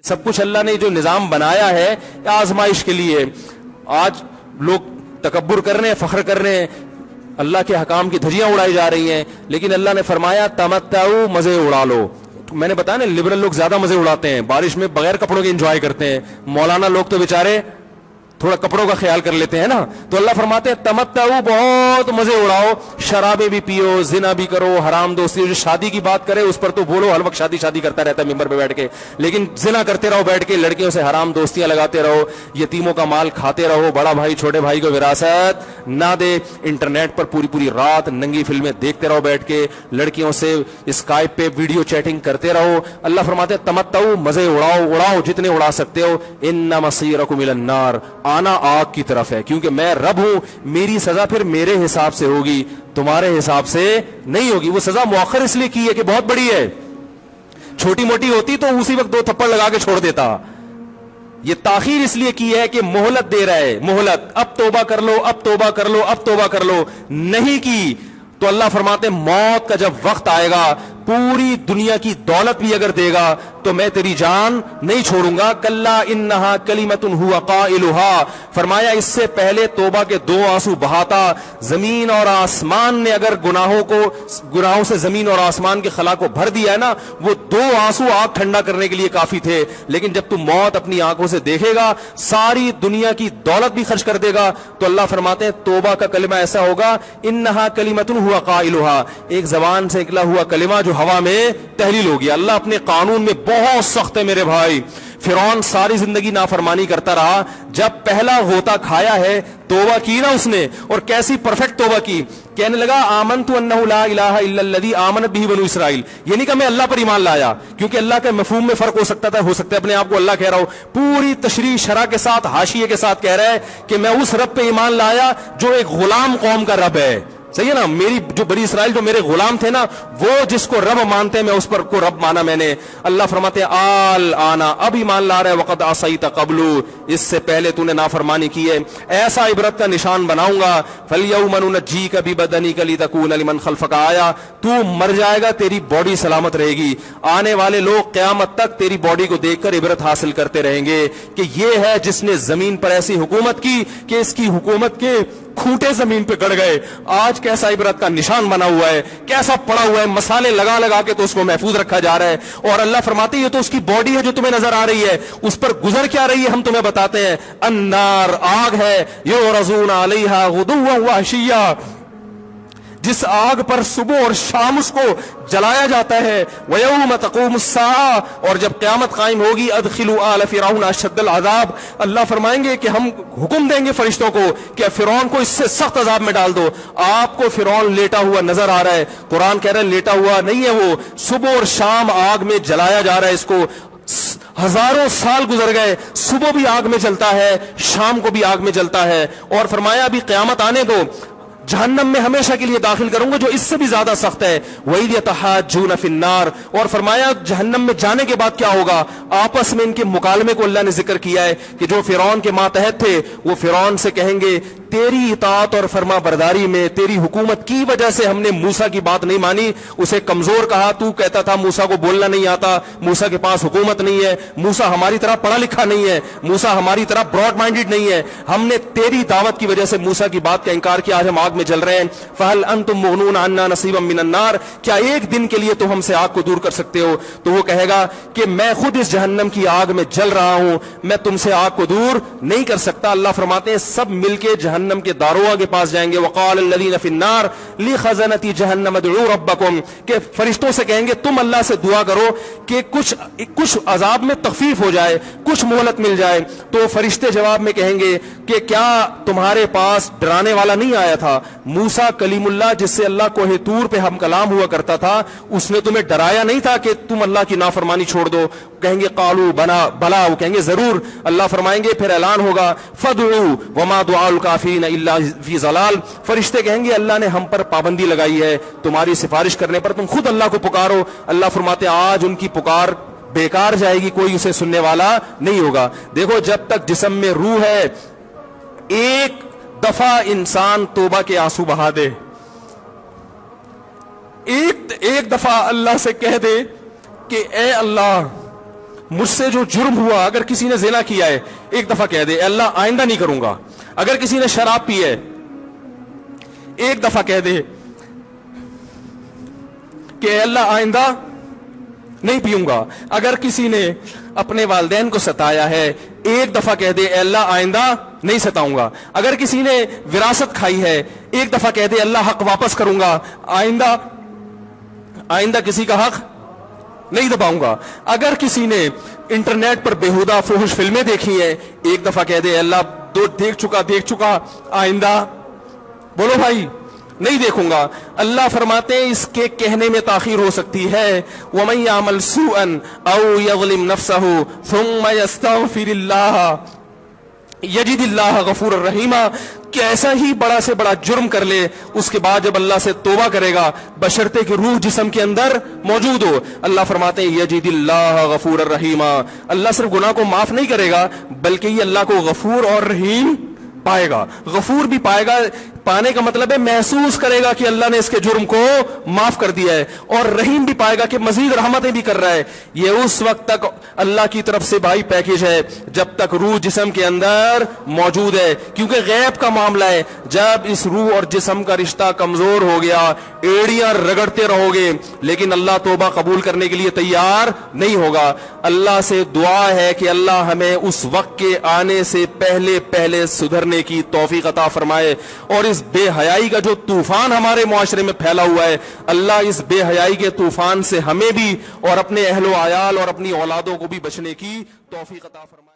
سب کچھ اللہ نے جو نظام بنایا ہے آزمائش کے لیے. آج لوگ تکبر کر رہے ہیں, فخر کر رہے ہیں, اللہ کے حکام کی دھجیاں اڑائی جا رہی ہیں, لیکن اللہ نے فرمایا تمتعوا, مزے اڑا لو. میں نے بتایا نا لبرل لوگ زیادہ مزے اڑاتے ہیں, بارش میں بغیر کپڑوں کے انجوائے کرتے ہیں. مولانا لوگ تو بیچارے تھوڑا کپڑوں کا خیال کر لیتے ہیں نا. تو اللہ فرماتے ہیں تمتعوا, بہت مزے اڑاؤ, شرابیں بھی پیو, زنا بھی کرو, حرام دوستی. جو شادی کی بات کرے اس پر تو بولو ہر وقت شادی شادی کرتا رہتا ہے ممبر پہ بیٹھ کے, لیکن زنا کرتے رہو بیٹھ کے, لڑکیوں سے حرام دوستیاں لگاتے رہو, یتیموں کا مال کھاتے رہو, بڑا بھائی چھوٹے بھائی کو وراثت نہ دے, انٹرنیٹ پر پوری پوری رات ننگی فلمیں دیکھتے رہو بیٹھ کے, لڑکیوں سے اسکائپ پہ ویڈیو چیٹنگ کرتے رہو. اللہ فرماتے ہیں تمتعوا, مزے اڑاؤ, اڑاؤ جتنے اڑا سکتے ہو. ان مصیرکم الی النار, آنا آگ کی طرف ہے, کیونکہ میں رب ہوں, میری سزا پھر میرے حساب سے ہوگی, تمہارے حساب سے نہیں ہوگی. وہ سزا مؤخر اس لیے کی ہے کہ بہت بڑی ہے, چھوٹی موٹی ہوتی تو اسی وقت 2 تھپڑ لگا کے چھوڑ دیتا. یہ تاخیر اس لیے کی ہے کہ مہلت دے رہا ہے, مہلت, اب توبہ کر لو, اب توبہ کر لو, اب توبہ کر لو. نہیں کی تو اللہ فرماتے ہیں موت کا جب وقت آئے گا, پوری دنیا کی دولت بھی اگر دے گا تو میں تیری جان نہیں چھوڑوں گا. کلا انہا کلمۃ ہوا قائلھا, فرمایا اس سے پہلے توبہ کے 2 آنسو بہاتا. زمین اور آسمان نے اگر گناہوں سے زمین اور آسمان کے خلا کو بھر دیا ہے نا, وہ 2 آنسو آگ ٹھنڈا کرنے کے لیے کافی تھے. لیکن جب تم موت اپنی آنکھوں سے دیکھے گا, ساری دنیا کی دولت بھی خرچ کر دے گا, تو اللہ فرماتے ہیں توبہ کا کلمہ ایسا ہوگا, انہا کلمۃ ہوا قائلھا, ایک زبان سے نکلا ہوا کلمہ جو ہوا میں تحلیل ہو گیا. اللہ اپنے قانون میں بہت سخت ہے میرے بھائی. فرعون ساری زندگی نافرمانی کرتا رہا, جب پہلا غوطہ کھایا ہے توبہ کی نا اس نے, اور کیسی پرفیکٹ توبہ کی, کہنے لگا آمنت انہ لا الہ الا الذی آمنت بہ بنو اسرائیل. یہ نہیں کہ میں اللہ پر ایمان لایا, کیونکہ اللہ کے مفہوم میں فرق ہو سکتا ہے اپنے آپ کو اللہ کہہ رہا ہو, پوری تشریح شرح کے ساتھ حاشیے کے ساتھ کہہ رہا ہے کہ میں اس رب پہ ایمان لایا جو ایک غلام قوم کا رب ہے. صحیح ہے نا, میری جو بنی اسرائیل جو میرے غلام تھے نا, وہ جس کو رب مانتے ہیں میں اس پر کو رب مانا میں نے. اللہ فرماتے ہیں آل آنا, اب ایمان لا رہا ہے, وقد عصیت قبل, اس سے پہلے تو نے نافرمانی کی ہے, ایسا عبرت کا نشان بناؤں گا. فالیوم ننجیک ببدنک لتکون لمن خلفک آیا, تو مر جائے گا تیری باڈی سلامت رہے گی, آنے والے لوگ قیامت تک تیری باڈی کو دیکھ کر عبرت حاصل کرتے رہیں گے کہ یہ ہے جس نے زمین پر ایسی حکومت کی کہ اس کی حکومت کے کھوٹے زمین پہ گڑ گئے. آج کیسا عبرت کا نشان بنا ہوا ہے, کیسا پڑا ہوا ہے, مسالے لگا لگا کے تو اس کو محفوظ رکھا جا رہا ہے. اور اللہ فرماتے ہیں یہ تو اس کی باڈی ہے جو تمہیں نظر آ رہی ہے, اس پر گزر کیا رہی ہے ہم تمہیں بتاتے ہیں. النار, آگ ہے, یعرضون علیہا غدوا وعشیا, جس آگ پر صبح اور شام اس کو جلایا جاتا ہے. وَيَوْمَ تَقُومُ السَّاعَةُ, اور جب قیامت قائم ہوگی, أَدْخِلُوا آلَ فِرْعَوْنَ أَشَدَّ الْعَذَابِ, اللہ فرمائیں گے کہ ہم حکم دیں گے فرشتوں کو کہ فرعون کو اس سے سخت عذاب میں ڈال دو. آپ کو فرعون لیٹا ہوا نظر آ رہا ہے, قرآن کہہ رہا ہے لیٹا ہوا نہیں ہے, وہ صبح اور شام آگ میں جلایا جا رہا ہے. اس کو ہزاروں سال گزر گئے, صبح بھی آگ میں جلتا ہے, شام کو بھی آگ میں جلتا ہے. اور فرمایا ابھی قیامت آنے دو, جہنم میں ہمیشہ کے لیے داخل کروں گا جو اس سے بھی زیادہ سخت ہے. وَإِذْ يَتَحَاجُّونَ فِي النَّارِ, اور فرمایا جہنم میں جانے کے بعد کیا ہوگا, آپس میں ان کے مکالمے کو اللہ نے ذکر کیا ہے کہ جو فرعون کے ماتحت تھے وہ فرعون سے کہیں گے تیری اطاعت اور فرما برداری میں, تیری حکومت کی وجہ سے ہم نے موسیٰ کی بات نہیں مانی. اسے کمزور کہا, تو کہتا تھا موسیٰ کو بولنا نہیں آتا, موسیٰ کے پاس حکومت نہیں ہے, موسیٰ ہماری طرح پڑھا لکھا نہیں ہے, موسیٰ ہماری طرح براڈ مائنڈڈ نہیں ہے, ہم نے تیری دعوت کی وجہ سے موسیٰ کی بات کا انکار کیا, آج ہم آگ میں جل رہے ہیں. فَهَلْ أَنْتُمْ مُغْنُونَ عَنَّا نَصِيبًا مِّنَ النَّارِ, کیا ایک دن کے لیے تو ہم سے آگ کو دور کر سکتے ہو. تو وہ کہے گا کہ میں خود اس جہنم کی آگ میں جل رہا ہوں, میں تم سے آگ کو دور نہیں کر سکتا. اللہ فرماتے ہیں سب مل کے جہنم کے داروغ کے پاس جائیں گے. وقال الذين في النار لخزنة جهنم ادعوا ربكم, کہ فرشتوں سے کہیں گے تم اللہ سے دعا کرو کہ کچھ عذاب میں تخفیف ہو جائے, کچھ مہلت مل جائے. تو فرشتے جواب میں کہیں گے کہ کیا تمہارے پاس ڈرانے والا نہیں آیا تھا, موسیٰ کلیم اللہ جس سے اللہ کوہ طور پہ ہم کلام ہوا کرتا تھا, اس نے تمہیں ڈرایا نہیں تھا کہ تم اللہ کی نافرمانی چھوڑ دو. کہیں گے قالوا بلا, وہ کہیں گے ضرور. اللہ فرمائیں گے پھر اعلان ہوگا فادعوا وما دعاء الکافرین الا فی ضلال, فرشتے کہیں گے اللہ نے ہم پر پابندی لگائی ہے تمہاری سفارش کرنے پر, تم خود اللہ کو پکارو. اللہ فرماتے آج ان کی پکار بیکار جائے گی, کوئی اسے سننے والا نہیں ہوگا. دیکھو جب تک جسم میں روح ہے, ایک دفعہ انسان توبہ کے آنسو بہا دے, ایک دفعہ اللہ سے کہہ دے کہ اے اللہ مجھ سے جو جرم ہوا، اگر کسی نے زنا کیا ہے ایک دفعہ کہہ دے اے اللہ آئندہ نہیں کروں گا. اگر کسی نے شراب پی ہے ایک دفعہ کہہ دے کہ اے اللہ آئندہ نہیں پیوں گا. اگر کسی نے اپنے والدین کو ستایا ہے ایک دفعہ کہہ دے اے اللہ آئندہ نہیں ستاؤں گا. اگر کسی نے وراثت کھائی ہے ایک دفعہ کہہ دے اللہ حق واپس کروں گا، آئندہ کسی کا حق نہیں دباؤں گا. اگر کسی نے انٹرنیٹ پر بیہودہ فحش فلمیں دیکھی ہیں ایک دفعہ کہہ دے اللہ دیکھ چکا آئندہ بولو بھائی نہیں دیکھوں گا. اللہ فرماتے ہیں اس کے کہنے میں تاخیر ہو سکتی ہے. وَمَن يَعْمَلْ سُوءًا أَوْ يَظْلِمْ نَفْسَهُ ثُمَّ يَسْتَغْفِرِ اللَّهَ یجد اللہ غفور الرحیم، کہ ایسا ہی بڑا سے بڑا جرم کر لے اس کے بعد جب اللہ سے توبہ کرے گا بشرطے کہ روح جسم کے اندر موجود ہو، اللہ فرماتے ہیں یجد اللہ غفور الرحیم، اللہ صرف گناہ کو معاف نہیں کرے گا بلکہ یہ اللہ کو غفور اور رحیم پائے گا. غفور بھی پائے گا، پانے کا مطلب ہے محسوس کرے گا کہ اللہ نے اس کے جرم کو معاف کر دیا ہے، اور رحیم بھی پائے گا کہ مزید رحمتیں بھی کر رہا ہے. یہ اس وقت تک اللہ کی طرف سے بھائی پیکیج ہے جب تک روح جسم کے اندر موجود ہے، کیونکہ غیب کا معاملہ ہے. جب اس روح اور جسم کا رشتہ کمزور ہو گیا ایڑیاں رگڑتے رہو گے لیکن اللہ توبہ قبول کرنے کے لیے تیار نہیں ہوگا. اللہ سے دعا ہے کہ اللہ ہمیں اس وقت کے آنے سے پہلے سدھرنے کی توفیق عطا فرمائے، اور اس بے حیائی کا جو طوفان ہمارے معاشرے میں پھیلا ہوا ہے اللہ اس بے حیائی کے طوفان سے ہمیں بھی اور اپنے اہل و عیال اور اپنی اولادوں کو بھی بچنے کی توفیق عطا فرمائے.